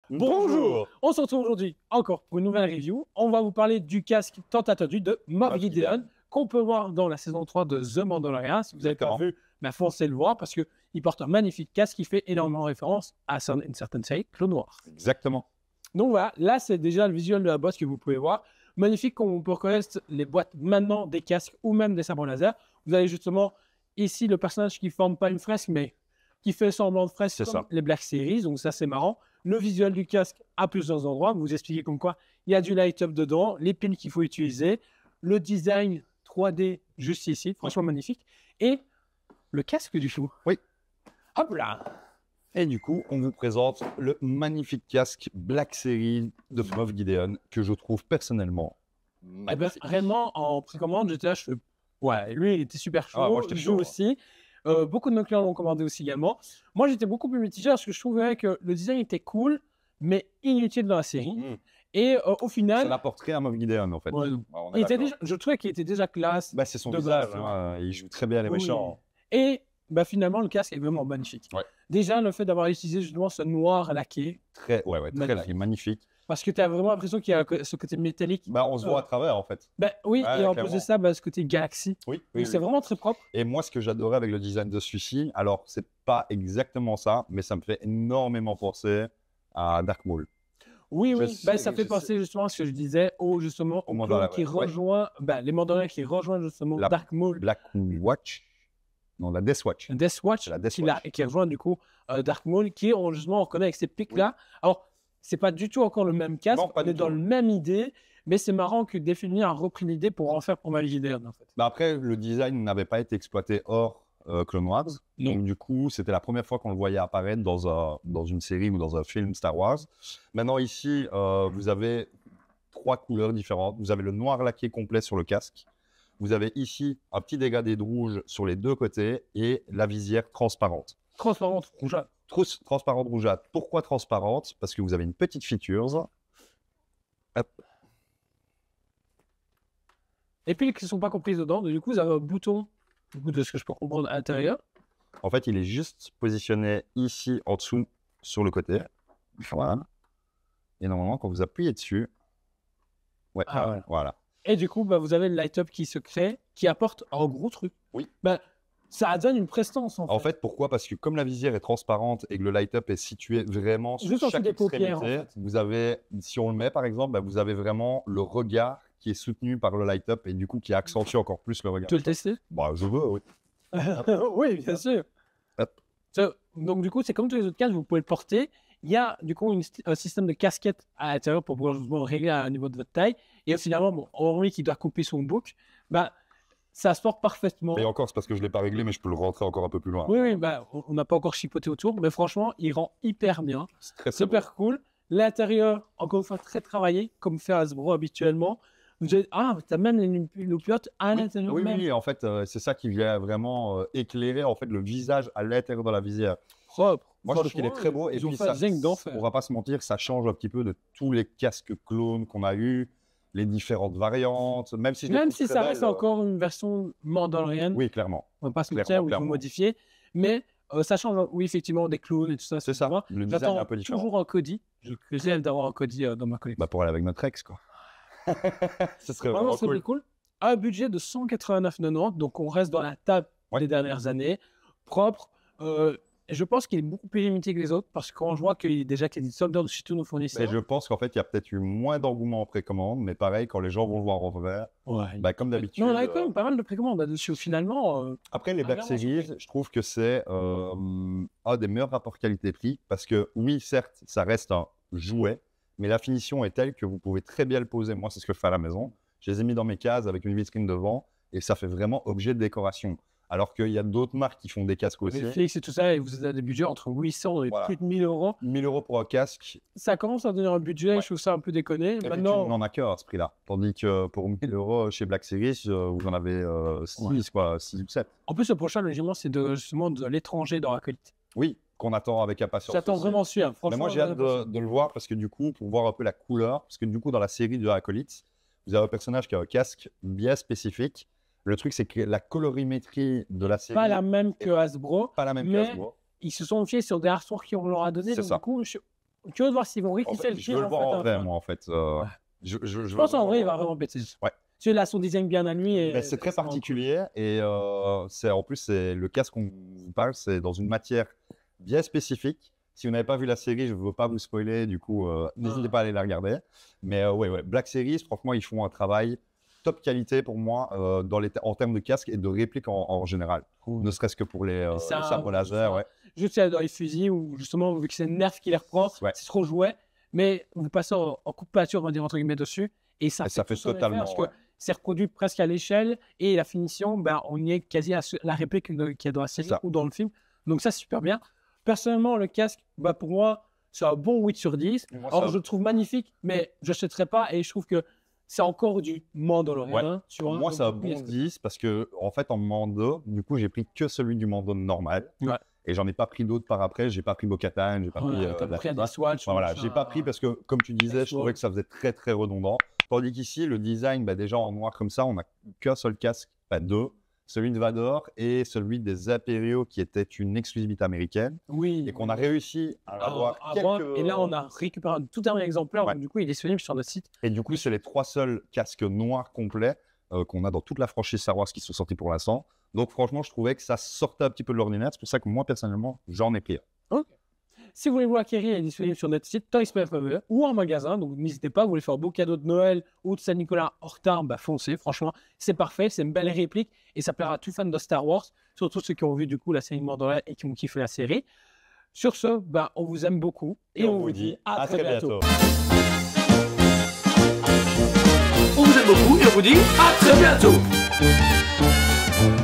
Bonjour. On se retrouve aujourd'hui encore pour une nouvelle review. On va vous parler du casque tant attendu de Moff Gideon qu'on peut voir dans la saison 3 de The Mandalorian. Si vous n'avez pas vu, foncez le voir parce qu'il porte un magnifique casque qui fait énormément référence à une certaine série, Clone Wars. Exactement. Donc voilà, là c'est déjà le visuel de la boîte que vous pouvez voir. Magnifique, comme on peut reconnaître les boîtes maintenant des casques ou même des sabres laser. Vous avez justement ici le personnage qui ne forme pas une fresque mais qui fait semblant de fresque comme les Black Series. Donc ça c'est marrant. Le visuel du casque à plusieurs endroits, vous expliquez comme quoi il y a du light-up dedans, les piles qu'il faut utiliser, le design 3D juste ici, franchement magnifique, et le casque du coup. Oui. Hop là. Et du coup, on vous présente le magnifique casque Black Series de Moff Gideon que je trouve personnellement magnifique. Vraiment, en précommande, j'étais là, je fais... Ouais, lui il était super chaud, moi, j'étais chaud aussi. Beaucoup de nos clients l'ont commandé aussi également. Moi, j'étais beaucoup plus mitigé parce que je trouvais que le design était cool, mais inutile dans la série. Et au final... Ça n'apporterait à Moff Gideon, en fait. Ouais, je trouvais qu'il était déjà classe. C'est son visage, il joue très bien les méchants. Et finalement, le casque est vraiment magnifique. Ouais. Déjà, le fait d'avoir utilisé justement ce noir laqué. Très laqué, magnifique. Parce que tu as vraiment l'impression qu'il y a ce côté métallique. On se voit à travers, en fait. Oui, et en plus de ça, ce côté galaxie. Oui, c'est vraiment très propre. Et moi, ce que j'adorais avec le design de celui-ci, alors, c'est pas exactement ça, mais ça me fait énormément penser à Dark Maul. Oui, ça fait penser justement à ce que je disais au Mandalorian qui rejoint, les Mandaloriens qui rejoignent justement Dark Maul. Black Watch. Non, la Death Watch. Qui rejoint du coup Dark Maul, qui justement on reconnaît avec ces pics-là. Alors, c'est pas du tout encore le même casque, on est dans la même idée, mais c'est marrant que Defini a repris l'idée pour en faire pour Moff Gideon en fait. Après, le design n'avait pas été exploité hors Clone Wars. Donc du coup, c'était la première fois qu'on le voyait apparaître dans une série ou dans un film Star Wars. Maintenant ici, vous avez 3 couleurs différentes. Vous avez le noir laqué complet sur le casque. Vous avez ici un petit dégradé de rouge sur les deux côtés et la visière transparente. Transparente, rougeâtre. Transparente, rougeâtre. Pourquoi transparente? Parce que vous avez une petite feature. Hop. Et puis, qui ne sont pas comprises dedans. Du coup, vous avez un bouton, de ce que je peux comprendre à l'intérieur. En fait, il est juste positionné ici, en dessous, sur le côté. Voilà. Et normalement, quand vous appuyez dessus... voilà. Et du coup, vous avez le light-up qui se crée, qui apporte un gros truc. Oui. Ça donne une prestance, en fait. Pourquoi? Parce que comme la visière est transparente et que le light-up est situé vraiment sur chaque extrémité, vous avez, si on le met par exemple, vous avez vraiment le regard qui est soutenu par le light-up et du coup qui accentue encore plus le regard. Tu veux le tester? Je veux, oui. Oui, bien sûr. Donc du coup, c'est comme tous les autres casques, vous pouvez le porter. Il y a du coup un système de casquette à l'intérieur pour pouvoir justement régler au niveau de votre taille. Et finalement, hormis qu'il doit couper son bouc, ça se porte parfaitement. Et encore, c'est parce que je ne l'ai pas réglé, mais je peux le rentrer encore un peu plus loin. Oui, on n'a pas encore chipoté autour, mais franchement, il rend hyper bien. C'est super cool. L'intérieur, encore une fois, très travaillé, comme fait Hasbro habituellement. Vous avez... tu as même les loupiottes à l'intérieur. Oui, en fait, c'est ça qui vient vraiment éclairer en fait, le visage à l'intérieur de la visière. Propre. Moi, je trouve qu'il est très beau. Et puis, ça, on va pas se mentir, ça change un petit peu de tous les casques clones qu'on a eu, les différentes variantes. Même si ça reste encore une version mandalorienne. Oui, clairement. On va pas se mentir, il faut modifier. Mais ça change, oui, effectivement, des clones et tout ça. C'est ça. Le design est un peu différent. Toujours un Cody. Je rêve d'avoir un Cody dans ma collection. Pour aller avec notre ex, quoi. Ce serait vraiment cool. Un budget de 189,90, donc on reste dans la table des dernières années. Propre. Je pense qu'il est beaucoup plus limité que les autres parce que quand je vois qu'il y a déjà des soldats de chez tous nos fournisseurs. Et je pense qu'en fait, il y a peut-être eu moins d'engouement en précommande, mais pareil, quand les gens vont le voir en revers, comme d'habitude. Non, on a quand même pas mal de précommandes là-dessus. Finalement. Après, les Black Series, je trouve que c'est un des meilleurs rapports qualité-prix parce que, oui, certes, ça reste un jouet, mais la finition est telle que vous pouvez très bien le poser. Moi, c'est ce que je fais à la maison. Je les ai mis dans mes cases avec une vitrine devant et ça fait vraiment objet de décoration. Alors qu'il y a d'autres marques qui font des casques aussi. Netflix et tout ça, et vous avez des budgets entre 800 et plus de 1000 euros. 1000 euros pour un casque. Ça commence à devenir un budget, je trouve ça un peu déconné. Maintenant, on n'en a qu'un à ce prix-là. Tandis que pour 1000 euros chez Black Series, vous en avez 6 ou 7. En plus, le prochain, logiquement, c'est justement de l'étranger dans Acolyte. Oui, qu'on attend avec impatience. J'attends vraiment celui-là. Mais moi, j'ai hâte de le voir parce que du coup, pour voir un peu la couleur, parce que du coup, dans la série de Acolyte, vous avez un personnage qui a un casque bien spécifique. Le truc, c'est que la colorimétrie de la série... Pas la même que Hasbro. Pas la même que Hasbro. Ils se sont fiés sur des artworks qu'on leur a donné. C'est ça. Du coup, curieux de voir s'ils vont rectifier le Je tir. veux le voir en vrai, enfin. moi, en fait. Ouais. Je Je pense en vrai, il va vraiment péter. Ouais. Tu là, son design bien à lui. Mais c'est très particulier et en plus, c'est le casque qu'on vous parle, c'est dans une matière bien spécifique. Si vous n'avez pas vu la série, je ne veux pas vous spoiler, du coup, n'hésitez pas à aller la regarder. Mais ouais, Black Series, franchement, ils font un travail top qualité pour moi en termes de casque et de réplique en général. Ne serait-ce que pour les sabres laser. Ouais. Juste dans les fusils où, justement, vu que c'est Nerf qui les reprend, c'est trop jouet. Mais vous passez en coup de pâture, on va dire entre guillemets, dessus. Et ça fait totalement. Parce que c'est reproduit presque à l'échelle et la finition, ben, on y est quasi à la réplique qu'il y a dans la série ou dans le film. Donc ça, c'est super bien. Personnellement, le casque, bah, pour moi, c'est un bon 8 sur 10. Alors, je le trouve magnifique, mais je n'achèterai pas et je trouve que c'est encore du Mandalorian. Ouais. Hein, tu vois. Moi, c'est un bon 10 parce que, en fait, en Mando, du coup, j'ai pris que celui du Mando normal. Ouais. Et j'en ai pas pris d'autres par après. J'ai pas pris Bo-Katan, j'ai pas pris des Swatch. Voilà, j'ai pas pris parce que, comme tu disais, je trouvais que ça faisait très très redondant. Tandis qu'ici, le design, bah, déjà en noir comme ça, on n'a qu'un seul casque, pas deux. Celui de Vador et celui des Impériaux qui était une exclusivité américaine. Oui. Et qu'on a réussi à avoir quelques... Et là, on a récupéré tout un exemplaire. Donc, du coup, il est disponible sur notre site. Et du coup, c'est les 3 seuls casques noirs complets qu'on a dans toute la franchise Star Wars qui sont sortis pour l'instant. Donc, franchement, je trouvais que ça sortait un petit peu de l'ordinaire. C'est pour ça que moi, personnellement, j'en ai pris un. Okay. Si vous voulez vous l'acquérir, il est disponible sur notre site ToysPFE ou en magasin. Donc, n'hésitez pas. Vous voulez faire un beau cadeau de Noël ou de Saint-Nicolas en retard, bah, foncez. Franchement, c'est parfait. C'est une belle réplique et ça plaira à tous fans de Star Wars, surtout ceux qui ont vu du coup la série Mandalorian et qui ont kiffé la série. Sur ce, bah, on vous aime beaucoup et on vous dit à très bientôt. On vous aime beaucoup et on vous dit à très bientôt.